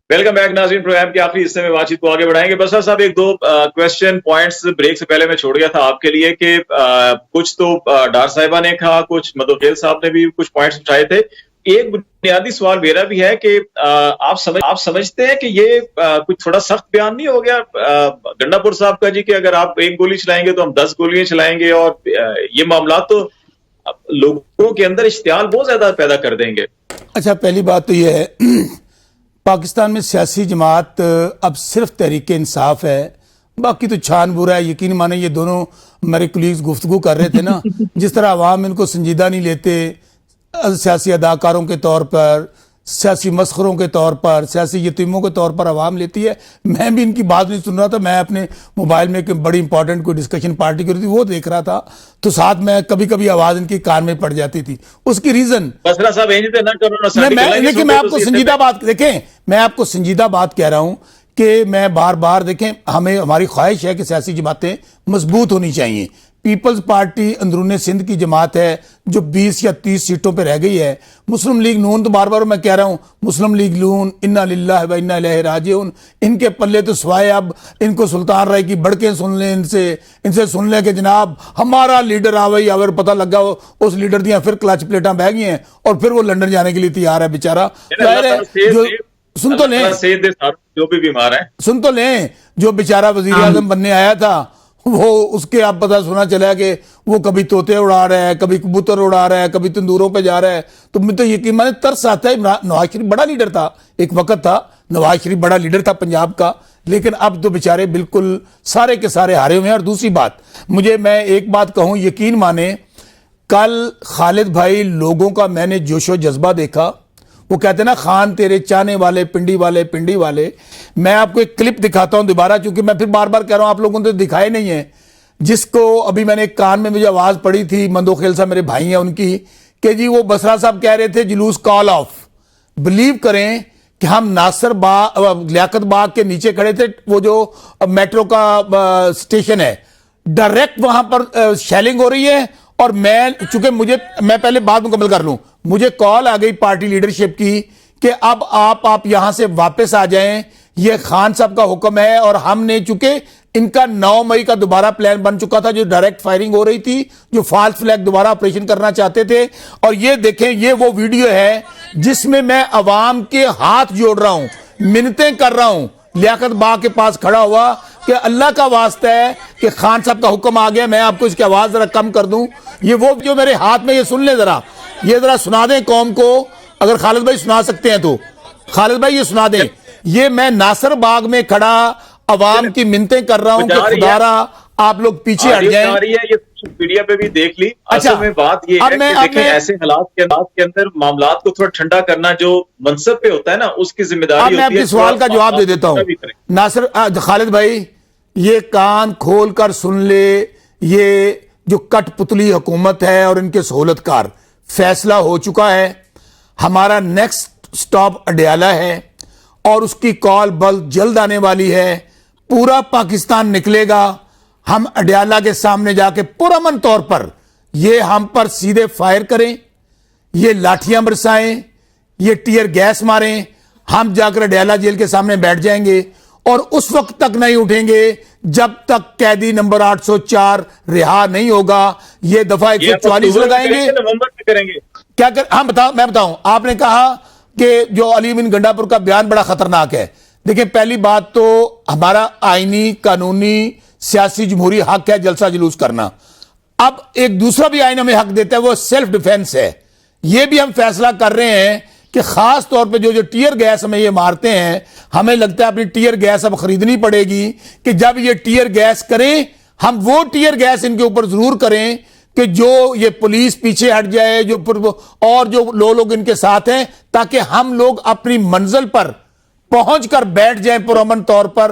Welcome back ناظرین، programme کے آخری حصے میں بات چیت کو آگے بڑھائیں گے. بسر صاحب ایک دو کوشچن پوائنٹس بریک سے پہلے میں چھوڑ گیا تھا آپ کے لیے کہ کچھ تو ڈار صاحبہ نے کہا، کچھ مدوخیل صاحب نے بھی کچھ پوائنٹس اٹھائے تھے. ایک بنیادی سوال میرا بھی ہے کہ آپ سمجھتے ہیں کہ یہ کچھ تھوڑا سخت بیان نہیں ہو گیا گنڈا پور صاحب کا جی کہ اگر آپ ایک گولی چلائیں گے تو ہم 10 گولیاں چلائیں گے، اور یہ معاملات تو لوگوں کے اندر اشتعال بہت زیادہ پیدا کر دیں گے. اچھا، پہلی بات تو یہ ہے پاکستان میں سیاسی جماعت اب صرف تحریک انصاف ہے، باقی تو چھان برا ہے. یقین مانے یہ دونوں میرے کولیگز گفتگو کر رہے تھے نا، جس طرح عوام ان کو سنجیدہ نہیں لیتے سیاسی اداکاروں کے طور پر، سیاسی مسخروں کے طور پر، سیاسی یتیموں کے طور پر عوام لیتی ہے. میں بھی ان کی بات نہیں سن رہا تھا، میں اپنے موبائل میں ایک بڑی امپورٹنٹ کوئی ڈسکشن پارٹی کی رہی تھی وہ دیکھ رہا تھا، تو ساتھ میں کبھی کبھی آواز ان کی کان میں پڑ جاتی تھی. اس کی ریزن دیکھیں، میں آپ کو سنجیدہ بات دیکھیں، میں آپ کو سنجیدہ بات کہہ رہا ہوں کہ میں بار بار دیکھیں، ہماری خواہش ہے کہ سیاسی جماعتیں مضبوط ہونی چاہیے. پیپلز پارٹی اندرون سندھ کی جماعت ہے جو 20 یا 30 سیٹوں پہ رہ گئی ہے. مسلم لیگ نون تو بار بار میں کہہ رہا ہوں، مسلم لیگ نون انا للہ و انا الیہ راجعون، ان کے پلے تو سوائے اب ان کو سلطان رائے کی بڑکیں سن لیں، ان سے سن لیں کہ جناب ہمارا لیڈر آوئی، اگر پتہ لگا اس لیڈر دیاں پھر کلچ پلیٹاں بہ گئی ہیں اور پھر وہ لندن جانے کے لیے تیار ہے بیچارہ. سن تو لیں، جو بھی بیمار ہیں سن تو لیں، جو بیچارہ وزیر اعظم بننے آیا تھا وہ اس کے اب پتہ سنا چلا کہ وہ کبھی طوطے اڑا رہا ہے، کبھی کبوتر اڑا رہا ہے، کبھی تندوروں پہ جا رہا ہے. تو میں تو یقین مانے ترس آتا ہے. نواز شریف بڑا لیڈر تھا، ایک وقت تھا نواز شریف بڑا لیڈر تھا پنجاب کا، لیکن اب تو بیچارے بالکل سارے کے سارے ہارے ہوئے ہیں. اور دوسری بات میں ایک بات کہوں، یقین مانے کل خالد بھائی لوگوں کا میں نے جوش و جذبہ دیکھا. وہ کہتے ہیں نا خان تیرے چاہنے والے پنڈی والے. میں آپ کو ایک کلپ دکھاتا ہوں دوبارہ، چونکہ میں پھر بار بار کہہ رہا ہوں آپ لوگوں نے تو دکھائے نہیں ہیں، جس کو ابھی میں نے ایک کان میں مجھے آواز پڑی تھی مندوخیل صاحب میرے بھائی ہیں ان کی، کہ جی وہ بسرا صاحب کہہ رہے تھے جلوس کال آف. بلیو کریں کہ ہم ناصر باغ لیاقت باغ کے نیچے کھڑے تھے، وہ جو میٹرو کا سٹیشن ہے، ڈائریکٹ وہاں پر شیلنگ ہو رہی ہے. اور چونکہ میں پہلے بات مکمل کر لوں، مجھے کال آ گئی پارٹی لیڈرشپ کی کہ اب آپ یہاں سے واپس آ جائیں، یہ خان صاحب کا حکم ہے. اور ہم نے چونکہ ان کا 9 مئی کا دوبارہ پلان بن چکا تھا، جو ڈائریکٹ فائرنگ ہو رہی تھی، جو فالس فلیگ دوبارہ آپریشن کرنا چاہتے تھے. اور یہ دیکھیں، یہ وہ ویڈیو ہے جس میں عوام کے ہاتھ جوڑ رہا ہوں، منتیں کر رہا ہوں لیاقت باغ کے پاس کھڑا ہوا کہ اللہ کا واسطہ ہے کہ خان صاحب کا حکم آ گیا. میں آپ کو اس کی آواز ذرا کم کر دوں، یہ وہ جو میرے ہاتھ میں، یہ سن لیں ذرا، یہ ذرا سنا دیں قوم کو، اگر خالد بھائی سنا سکتے ہیں تو خالد بھائی یہ سنا دیں. یہ میں ناصر باغ میں کھڑا عوام کی منتیں کر رہا ہوں کہ خدا را آپ لوگ پیچھے ہٹ جائیں. میڈیا پہ بھی دیکھ لی. اصل میں بات یہ ہے کہ دیکھیں ایسے حالات کے اندر معاملات کو تھوڑا ٹھنڈا کرنا جو منصب پہ ہوتا ہے نا، اس کی ذمہ داری ہوتی ہے. میں اپنے سوال کا جواب دے دیتا ہوں. ناصر خالد بھائی یہ کان کھول کر سن لے، یہ جو کٹ پتلی حکومت ہے اور ان کے سہولت کار، فیصلہ ہو چکا ہے. ہمارا نیکسٹ سٹاپ اڈیالہ ہے اور اس کی کال بل جلد آنے والی ہے. پورا پاکستان نکلے گا. ہم اڈیالہ کے سامنے جا کے پرامن طور پر یہ ہم پر سیدھے فائر کریں، یہ لاٹھیاں برسائیں، یہ ٹیئر گیس ماریں. ہم جا کر اڈیالہ جیل کے سامنے بیٹھ جائیں گے اور اس وقت تک نہیں اٹھیں گے جب تک قیدی نمبر 804 رہا نہیں ہوگا. یہ دفعہ 144 لگائیں گے. کیا میں بتاؤں، آپ نے کہا کہ جو علی بن گنڈا پور کا بیان بڑا خطرناک ہے. دیکھیں پہلی بات تو ہمارا آئینی قانونی سیاسی جمہوری حق ہے جلسہ جلوس کرنا. اب ایک دوسرا بھی آئین ہمیں حق دیتا ہے، وہ سیلف ڈیفینس ہے. یہ بھی ہم فیصلہ کر رہے ہیں کہ خاص طور پہ جو ٹیئر گیس ہمیں یہ مارتے ہیں، ہمیں لگتا ہے اپنی ٹیئر گیس اب خریدنی پڑے گی کہ جب یہ ٹیئر گیس کریں ہم وہ ٹیئر گیس ان کے اوپر ضرور کریں کہ جو یہ پولیس پیچھے ہٹ جائے، اور جو لوگ ان کے ساتھ ہیں، تاکہ ہم لوگ اپنی منزل پر پہنچ کر بیٹھ جائیں پرامن طور پر.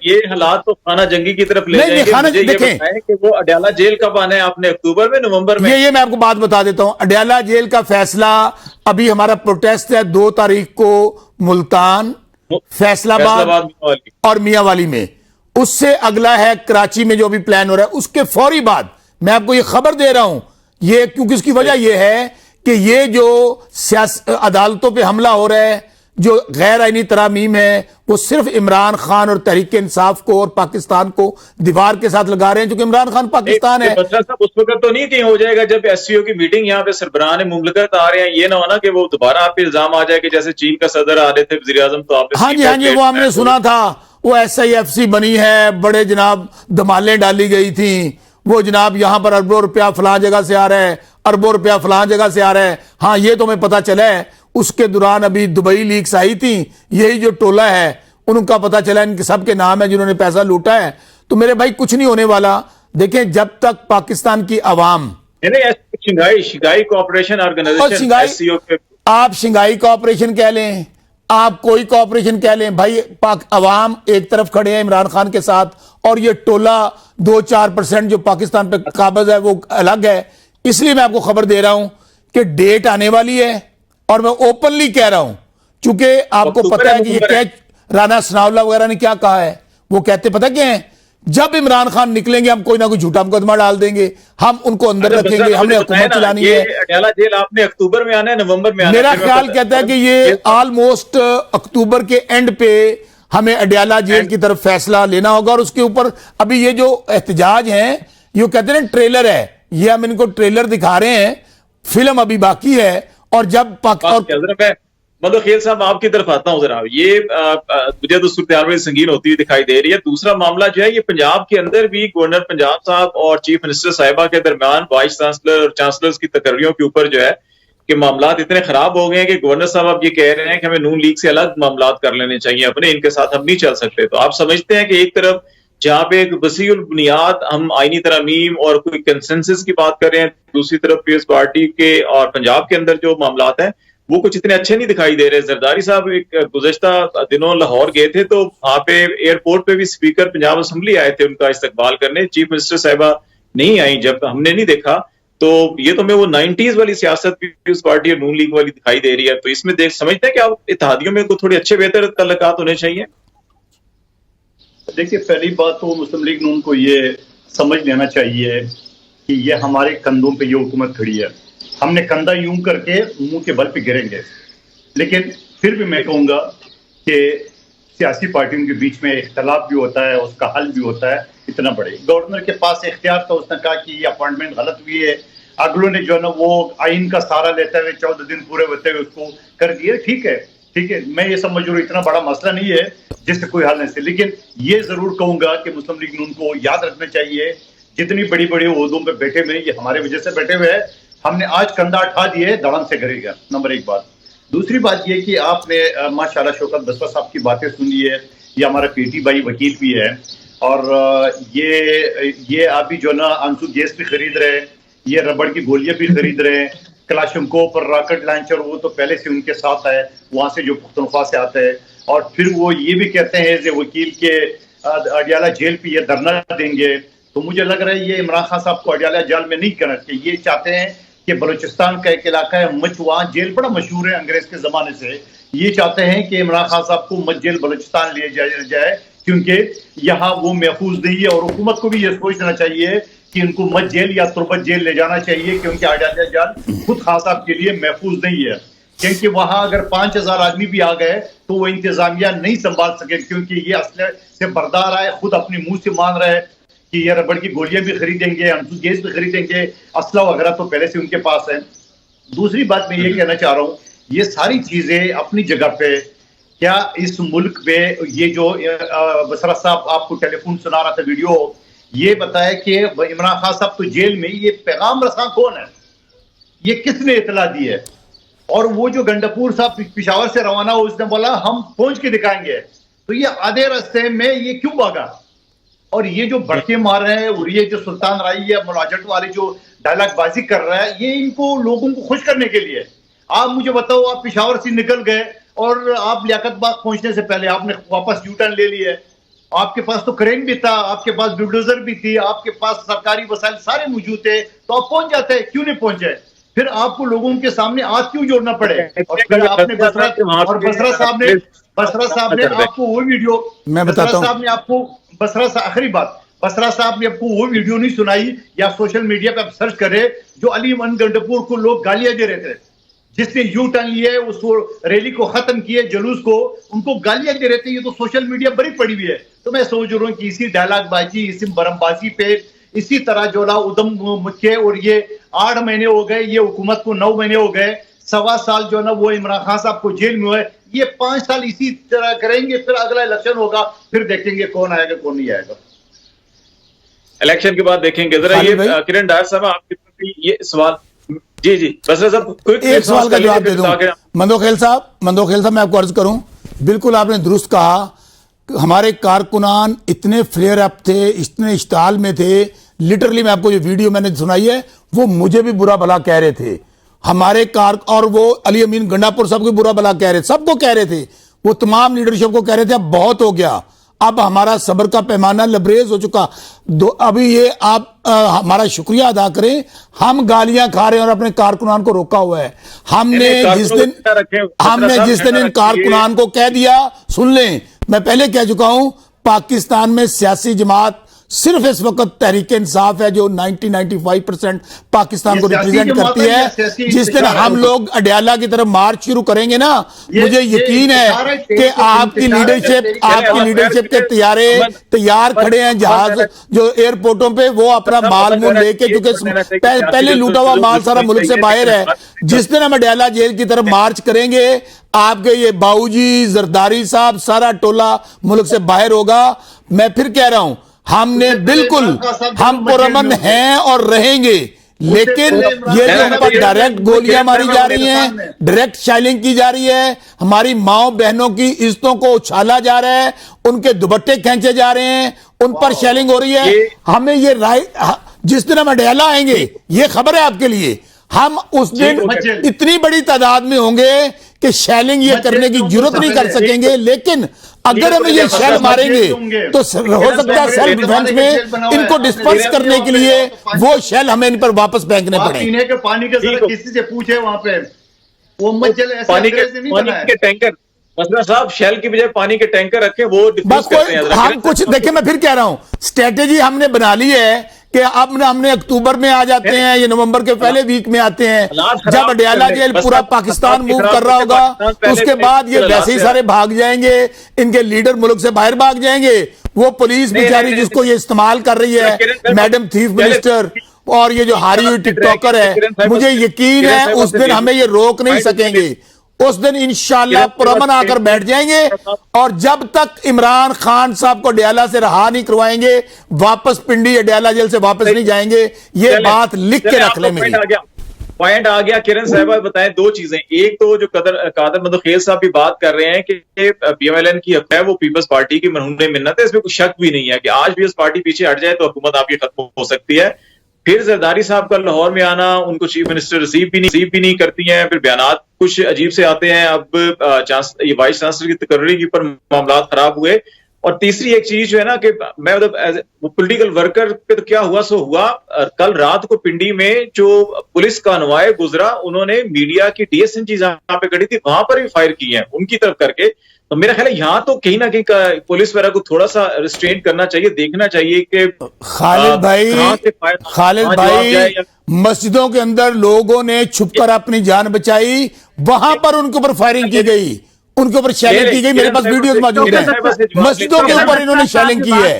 یہ حالات تو خانہ جنگی کی طرف لے جائیں گے. مجھے یہ بتائیں کہ وہ اڈیالہ جیل کب آنا ہے؟ آپ نے اکتوبر میں، نومبر میں؟ یہ میں آپ کو بات بتا دیتا ہوں. اڈیالہ جیل کا فیصلہ ابھی ہمارا پروٹیسٹ ہے 2 تاریخ کو ملتان، فیصل آباد اور میاں والی میں. اس سے اگلا ہے کراچی میں جو ابھی پلان ہو رہا ہے. اس کے فوری بعد میں آپ کو یہ خبر دے رہا ہوں، یہ کیونکہ اس کی وجہ یہ ہے کہ یہ جو عدالتوں پہ حملہ ہو رہا ہے، جو غیر آئینی ترامیم ہے وہ صرف عمران خان اور تحریک انصاف کو اور پاکستان کو دیوار کے ساتھ لگا رہے ہیں، چونکہ عمران خان پاکستان ہے. صاحب اس وقت تو نہیں کہیں ہو جائے گا جب ایس سی او کی میٹنگ یہاں پہ سربراہان مملکت آ رہے ہیں، یہ نہ ہونا کہ وہ دوبارہ آپ پہ الزام آ جائے کہ جیسے چین کا صدر آ رہے تھے وزیر اعظم تو آپ. ہاں جی وہ ہم نے سنا تھا، وہ ایس آئی ایف سی بنی ہے، بڑے جناب دھمالیں ڈالی گئی تھیں، وہ جناب یہاں پر اربوں روپیہ فلاں جگہ سے آ رہا ہے، اربوں روپیہ فلاں جگہ سے آ رہا ہے. ہاں یہ تو ہمیں پتہ چلا ہے، اس کے دوران ابھی دبئی لیکس آئی تھیں، یہی جو ٹولہ ہے ان کا پتہ چلا، ان کے سب کے نام ہے جنہوں نے پیسہ لوٹا ہے. تو میرے بھائی کچھ نہیں ہونے والا. دیکھیں جب تک پاکستان کی عوام شنگھائی کوآپریشن آرگنائزیشن آپ شنگھائی کوآپریشن کہہ لیں، آپ کوئی کوآپریشن کہہ لیں، بھائی عوام ایک طرف کھڑے ہیں عمران خان کے ساتھ، اور یہ ٹولہ 2-4% جو پاکستان پہ قابض ہے وہ الگ ہے. اس لیے میں آپ کو خبر دے رہا ہوں کہ ڈیٹ آنے والی ہے، اور میں اوپنلی کہہ رہا ہوں، چونکہ آپ کو پتہ ہے کہ یہ کیچ رانا ثناءاللہ وغیرہ نے کیا کہا ہے. وہ کہتے پتہ کیا ہیں، جب عمران خان نکلیں گے ہم کوئی نہ کوئی جھوٹا مقدمہ ڈال دیں گے، ہم ان کو اندر رکھیں گے، ہم نے حکومت چلانی ہے. اڈیالہ جیل آپ نے اکتوبر میں آنا ہے نومبر میں آنا ہے؟ میرا خیال کہتا ہے کہ یہ آلموسٹ اکتوبر کے اینڈ پہ ہمیں اڈیالہ جیل کی طرف فیصلہ لینا ہوگا. اور اس کے اوپر ابھی یہ جو احتجاج ہیں، یہ کہتے ہیں ٹریلر ہے، یہ ہم ان کو ٹریلر دکھا رہے ہیں، فلم ابھی باقی ہے. اور جب مطلب خیل صاحب آپ کی طرف آتا ہوں ذرا، یہ مجھے تو صورتحال بڑی سنگین ہوتی ہوئی دکھائی دے رہی ہے. دوسرا معاملہ جو ہے یہ پنجاب کے اندر بھی گورنر پنجاب صاحب اور چیف منسٹر صاحبہ کے درمیان وائس چانسلر اور چانسلرز کی تقرریوں کے اوپر جو ہے کہ معاملات اتنے خراب ہو گئے ہیں کہ گورنر صاحب اب یہ کہہ رہے ہیں کہ ہمیں نون لیگ سے الگ معاملات کر لینے چاہیے اپنے، ان کے ساتھ ہم نہیں چل سکتے. تو آپ سمجھتے ہیں کہ ایک طرف جہاں پہ ایک وسیع البنیاد ہم آئینی ترامیم اور کوئی کنسنسس کی بات کر رہے ہیں، دوسری طرف پیپلز پارٹی کے اور پنجاب کے اندر جو معاملات ہیں وہ کچھ اتنے اچھے نہیں دکھائی دے رہے. زرداری صاحب ایک گزشتہ دنوں لاہور گئے تھے تو وہاں پہ ایئرپورٹ پہ بھی اسپیکر پنجاب اسمبلی آئے تھے ان کا استقبال کرنے، چیف منسٹر صاحبہ نہیں آئیں، جب ہم نے نہیں دیکھا. تو یہ تو میں وہ 90s والی سیاست پیپلز پارٹی اور نون لیگ والی دکھائی دے رہی ہے. تو اس میں سمجھتے ہیں کہ آپ اتحادیوں میں تھوڑے اچھے بہتر تعلقات ہونے چاہیے؟ دیکھیے پہلی بات تو مسلم لیگ نون کو یہ سمجھ لینا چاہیے کہ یہ ہمارے کندھوں پہ یہ حکومت کھڑی ہے، ہم نے کندھا یوں کر کے منہ کے بل پہ گریں گے. لیکن پھر بھی میں کہوں گا کہ سیاسی پارٹیوں کے بیچ میں اختلاف بھی ہوتا ہے، اس کا حل بھی ہوتا ہے. اتنا بڑے گورنر کے پاس اختیار تھا، اس نے کہا کہ یہ اپوائنٹمنٹ غلط ہوئی ہے، اگلوں نے جو ہے نا وہ آئین کا سہارا لیتے ہوئے 14 دن پورے ہوتے ہوئے اس کو کر دیے. ٹھیک ہے میں یہ سمجھ رہا ہوں اتنا بڑا مسئلہ نہیں ہے جس سے کوئی حل نہیں سے. لیکن یہ ضرور کہوں گا کہ مسلم لیگ نون کو یاد رکھنا چاہیے جتنی بڑی بڑی عہدوں پہ بیٹھے ہوئے یہ ہمارے وجہ سے بیٹھے ہوئے ہیں. ہم نے آج کندھا اٹھا دیے، دڑم سے کرے گا. نمبر ایک بات. دوسری بات یہ کہ آپ نے ماشاءاللہ شوکت بسوا صاحب کی باتیں سنی ہے، یہ ہمارا پی ٹی بھائی وکیل بھی ہے، اور یہ ابھی جو نا آنسو گیس بھی خرید رہے ہیں، یہ ربڑ کی گولیاں بھی خرید رہے ہیں، کلاشنکوف پر راکٹ لانچر وہ تو پہلے سے ان کے ساتھ ہے وہاں سے جو پختونخوا سے آتا ہے. اور پھر وہ یہ بھی کہتے ہیں کہ وکیل کے اڈیالہ جیل پہ یہ دھرنا دیں گے. تو مجھے لگ رہا ہے یہ عمران خان صاحب کو اڈیالہ جیل میں نہیں کرنا چاہیے. یہ چاہتے ہیں کہ بلوچستان کا ایک علاقہ ہے مچ، وہاں جیل بڑا مشہور ہے انگریز کے زمانے سے، یہ چاہتے ہیں کہ عمران خان صاحب کو مچ جیل بلوچستان لے جائے کیونکہ یہاں وہ محفوظ نہیں ہے. اور حکومت کو بھی یہ سوچنا چاہیے کہ ان کو مچ جیل یا تربت جیل لے جانا چاہیے کیونکہ اڈیالہ جیل خود خان صاحب کے لیے محفوظ نہیں ہے. کیونکہ وہاں اگر 5000 آدمی بھی آ گئے تو وہ انتظامیہ نہیں سنبھال سکے کیونکہ یہ اسلحے سے بردار آئے، خود اپنے منہ سے مان رہے کہ یہ ربڑ کی گولیاں بھی خریدیں گے، آنسو گیس بھی خریدیں گے، اسلحہ وغیرہ تو پہلے سے ان کے پاس ہے. دوسری بات میں یہ کہنا چاہ رہا ہوں، یہ ساری چیزیں اپنی جگہ پہ، کیا اس ملک میں یہ جو بسرا صاحب آپ کو ٹیلی فون سنا رہا تھا ویڈیو، یہ بتایا کہ عمران خان صاحب تو جیل میں، یہ پیغام رساں کون ہے، یہ کس نے اطلاع دی ہے؟ اور وہ جو گنڈپور صاحب پشاور سے روانہ ہو، اس نے بولا ہم پہنچ کے دکھائیں گے. تو یہ آدھے راستے میں یہ کیوں بھاگا؟ اور یہ جو بڑکے مار رہے ہیں اور یہ جو سلطان رائی یا ملاجٹ والے جو ڈائلاگ بازی کر رہا ہے، یہ ان کو لوگوں کو خوش کرنے کے لیے. آپ مجھے بتاؤ، آپ پشاور سے نکل گئے اور آپ لیاقت باغ پہنچنے سے پہلے آپ نے واپس یو ٹرن لے لیا، آپ کے پاس تو کرین بھی تھا، آپ کے پاس بلڈوزر بھی تھی، آپ کے پاس سرکاری وسائل سارے موجود تھے، تو آپ پہنچ جاتے. کیوں نہیں پہنچے؟ پھر آپ کو لوگوں کے سامنے آج کیوں جوڑنا پڑے؟ اور پھر آپ نے بسرا صاحب نے آپ کو وہ ویڈیو، آخری بات، بسرا صاحب نے آپ کو وہ ویڈیو نہیں سنائی یا سوشل میڈیا پہ آپ سرچ کرے جو علی من گنڈپور کو لوگ گالیاں دے رہے تھے جس نے یو ٹرن لیا ہے اس کو ریلی کو ختم کیا جلوس کو, ان کو گالیاں دے رہے تھے. یہ تو سوشل میڈیا بڑی پڑی ہوئی ہے. تو میں سوچ رہا ہوں کہ اسی ڈائلاگ بازی, اسی برم بازی پہ اسی طرح جو ادم مکھے, اور یہ 8 مہینے ہو گئے, یہ حکومت کو 9 مہینے ہو گئے, 1.25 سال جو نا وہ عمران خان صاحب کو جیل میں ہوئے, یہ 5 سال اسی طرح کریں گے. پھر اگلا الیکشن ہوگا, پھر دیکھیں گے کون آئے گا کون نہیں آئے گا. الیکشن کے بعد دیکھیں گے. ذرا یہ کرن ڈار صاحب آپ کی طرف یہ سوال, جی بس صاحب ایک سوال کا جواب دے دوں. مندوخیل صاحب میں آپ کو عرض کروں, بالکل آپ نے درست کہا. ہمارے کارکنان اتنے فلیئر اپ تھے, اتنے اشتعال میں تھے, لٹرلی میں آپ کو یہ ویڈیو میں نے سنائی ہے, وہ مجھے بھی برا بھلا کہہ رہے تھے. ہمارے اور وہ علی امین گنڈا پور صاحب کو برا بھلا کہہ رہے, سب کو کہہ رہے تھے, وہ تمام لیڈرشپ کو کہہ رہے تھے اب بہت ہو گیا, اب ہمارا صبر کا پیمانہ لبریز ہو چکا. ابھی یہ آپ ہمارا شکریہ ادا کریں, ہم گالیاں کھا رہے ہیں اور اپنے کارکنان کو روکا ہوا ہے. ہم نے جس دن ان کارکنان کو کہہ دیا, سن لیں, میں پہلے کہہ چکا ہوں, پاکستان میں سیاسی جماعت صرف اس وقت تحریک انصاف ہے جو 90-95% پاکستان کو ریپریزنٹ کرتی ہے. جس دن ہم لوگ اڈیالہ کی طرف مارچ شروع کریں گے نا, مجھے یقین ہے کہ آپ کی لیڈرشپ کے طیارے تیار کھڑے ہیں, جہاز جو ایئرپورٹوں پہ, وہ اپنا مال مول لے کے, کیونکہ پہلے لوٹا ہوا مال سارا ملک سے باہر ہے. جس دن ہم اڈیالہ جیل کی طرف مارچ کریں گے, آپ کے یہ باؤ جی, زرداری صاحب, سارا ٹولہ ملک سے باہر ہوگا. میں پھر کہہ رہا ہوں, ہم نے بالکل, ہم پرامن ہیں اور رہیں گے, لیکن یہ جو ہم پر ڈائریکٹ گولیاں ماری جا رہی ہیں, ڈائریکٹ شیلنگ کی جا رہی ہے, ہماری ماؤں بہنوں کی عزتوں کو اچھالا جا رہا ہے, ان کے دوپٹے کھینچے جا رہے ہیں, ان پر شیلنگ ہو رہی ہے. ہمیں یہ جس دن ہم اڈیالہ آئیں گے, یہ خبر ہے آپ کے لیے, ہم اس دن اتنی بڑی تعداد میں ہوں گے کہ شیلنگ یہ کرنے کی ضرورت نہیں کر سکیں گے. لیکن اگر ہم یہ شیل ماریں گے تو ہو سکتا ہے سیلف ڈیفنس میں ان کو ڈسپرس کرنے کے لیے وہ شیل ہمیں ان پر واپس پھینکنے پڑیں. پینے کے پانی کے ذرا کسی سے پوچھے وہاں پہ, وہ مچھل ایسے پانی کے ٹینکر, مسئلہ صاحب شیل کی بجائے پانی کے ٹینکر رکھیں, وہ بس کوئی ہم کچھ دیکھیں. میں پھر کہہ رہا ہوں, اسٹریٹجی ہم نے بنا لی ہے کہ اب ہم نے اکتوبر میں آ جاتے ہیں, یہ نومبر کے پہلے ویک میں آتے ہیں, جب اڈیالہ جیل پورا پاکستان موو کر رہا ہوگا تو اس کے بعد یہ ویسے ہی سارے بھاگ جائیں گے, ان کے لیڈر ملک سے باہر بھاگ جائیں گے. وہ پولیس بیچاری جس کو یہ استعمال کر رہی ہے, میڈم چیف منسٹر, اور یہ جو ہاری ہوئی ٹک ٹاکر ہے, مجھے یقین ہے اس دن ہمیں یہ روک نہیں سکیں گے. اس دن انشاءاللہ پرامن آ کر بیٹھ جائیں گے, اور جب تک عمران خان صاحب کو اڈیالہ سے رہا نہیں کروائیں گے, واپس پنڈی اڈیالہ جیل سے واپس نہیں جائیں گے. یہ بات لکھ کے رکھ لیں. میری پوائنٹ آ گیا. کرن صاحبہ بتائیں 2 چیزیں. ایک تو جو قادر مندوخیل صاحب بھی بات کر رہے ہیں کہ پی ایم ایل این کی ہے وہ پیپلز پارٹی کی مرہون منت ہے, اس میں کوئی شک بھی نہیں ہے کہ آج بھی اس پارٹی پیچھے ہٹ جائے تو حکومت آپ کی ختم ہو سکتی ہے. پھر زرداری صاحب کا لاہور میں آنا, ان کو چیف منسٹر ریسیو بھی نہیں کرتی ہیں, پھر بیانات کچھ عجیب سے آتے ہیں. اب یہ وائس چانسلر کی تقرری کے اوپر معاملات خراب ہوئے. اور تیسری ایک چیز جو ہے نا کہ میں پولیٹیکل ورکر پہ تو کیا ہوا سو ہوا. کل رات کو پنڈی میں جو پولیس کا نمائے گزرا, انہوں نے میڈیا کی ڈی ایس این چیز جہاں پہ کڑی تھی وہاں پر بھی فائر کی ہیں ان کی طرف کر کے. تو میرا خیال ہے یہاں تو کہیں نہ کہیں پولیس وغیرہ کو تھوڑا سا ریسٹرین کرنا چاہیے, دیکھنا چاہیے کہ خالد بھائی مسجدوں کے اندر لوگوں نے چھپ کر اپنی جان بچائی, وہاں پر ان کے اوپر فائرنگ کی گئی, ان کے اوپر شیلنگ کی گئی. میرے پاس ویڈیوز موجود ہیں, مسجدوں کے اوپر انہوں نے شیلنگ کی ہے,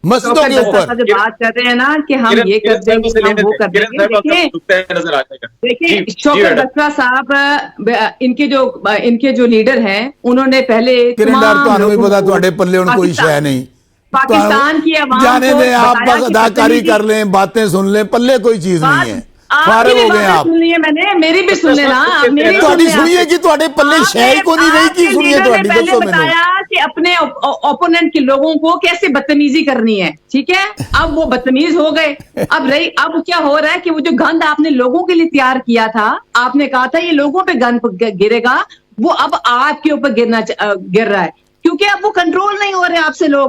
مسجدوں کے اوپر. بات کر رہے ہیں نا کہ ہم یہ کر دیں گے, ہم وہ کر دیں گے. دیکھیں شوکت بسرا صاحب, ان کے جو لیڈر ہیں, انہوں نے پہلے پلے ان کوئی شے نہیں, پاکستان کی عوام جانے دیں, آپ بس اداکاری کر لیں, باتیں سن لیں, پلے کوئی چیز نہیں ہے. فارغ ہو گئے آپ. میں نے میری بھی سن لینا, سنیے کہ تھوڑے پلے شے کو نہیں رہی کی سنیے. پہلے بتایا کہ اپنے اوپوننٹ کے لوگوں کو کیسے بدتمیزی کرنی ہے, ٹھیک ہے. اب وہ بدتمیز ہو گئے. اب کیا ہو رہا ہے کہ وہ جو گند آپ نے لوگوں کے لیے تیار کیا تھا, آپ نے کہا تھا یہ لوگوں پہ گند گرے گا, وہ اب آپ کے اوپر گر رہا ہے, کیونکہ اب وہ کنٹرول نہیں ہو رہے آپ سے لوگ.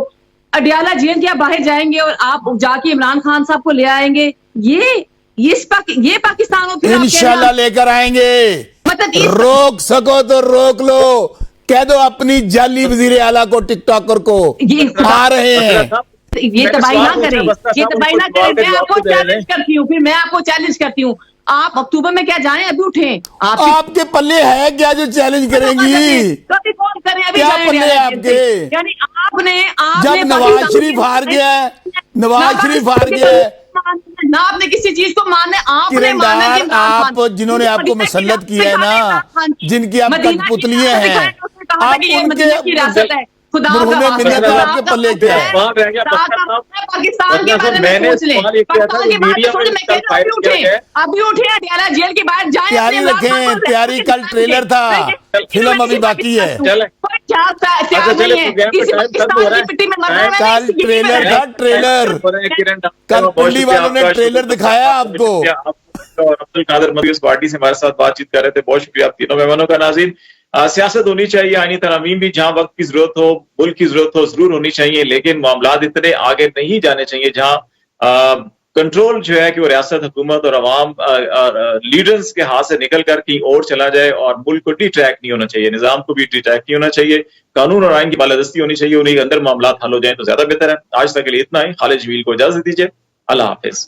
اڈیالہ جیل کے باہر جائیں گے اور آپ جا کے عمران خان صاحب کو لے آئیں گے, یہ پاکستان انشاءاللہ لے کر آئیں گے. مطلب روک سکو تو روک لو, کہہ دو اپنی جعلی وزیر اعلیٰ کو, ٹک ٹاکر کو آ رہے ہیں. یہ تباہی نہ کریں, یہ تباہی نہ کریں. میں آپ کو چیلنج کرتی ہوں, آپ اکتوبر میں کیا جائیں ابھی اٹھیں آپ آپ کے پلے ہے کیا جو چیلنج کریں گی؟ کبھی کون کریں ابھی کیا جائیں پلے آپ کے؟ یعنی آپ نے جب نواز شریف ہار گیا ہے، نواز شریف ہار گیا ہے، نہ آپ نے کسی چیز کو ماننا آپ نے کرن مانا ڈار کہ آپ جنہوں نے آپ کو مسلط کیا ہے نا، جن کی آپ کٹپتلیاں ہیں، آپ ان کے مرہون منت آپ کے پلے کیا ہے؟ وہاں رہ گیا پاکستان کے بارے میں میں نے سوچ لیں، سوال یہ کیا تھا پاکستان کہ کے بارے میڈیا میں میں سوچ لیں، کل فائر کیا گیا ہے۔ ابھی اٹھے اڈیالہ جیل کے باہر جائیں، تیاری رکھیں، تیاری کل ٹریلر تھا، فلم ابھی باقی ہے، چلیں اچھا چلے پروگرام کا ٹائم ختم ہو رہا ہے، کل ٹریلر تھا، ٹریلر کل پنڈی والوں نے ٹریلر دکھایا آپ کو۔ اور عبد القادر مدنی اس پارٹی سے ہمارے ساتھ بات چیت کر رہے تھے، بہت شکریہ آپ تینوں مہمانوں کا۔ ناظرین، سیاست ہونی چاہیے، آئینی ترامیم بھی جہاں وقت کی ضرورت ہو، ملک کی ضرورت ہو، ضرور ہونی چاہیے، لیکن معاملات اتنے آگے نہیں جانے چاہیے جہاں کنٹرول جو ہے کہ وہ ریاست، حکومت اور عوام لیڈرز کے ہاتھ سے نکل کر کہیں اور چلا جائے، اور ملک کو ڈی ٹریک نہیں ہونا چاہیے، نظام کو بھی ڈی ٹریک نہیں ہونا چاہیے، قانون اور آئین کی بالادستی ہونی چاہیے، انہیں کے اندر معاملات حل ہو جائیں تو زیادہ بہتر ہے۔ آج تک کے لیے اتنا ہی، خالد جمیل کو اجازت دیجیے، اللہ حافظ۔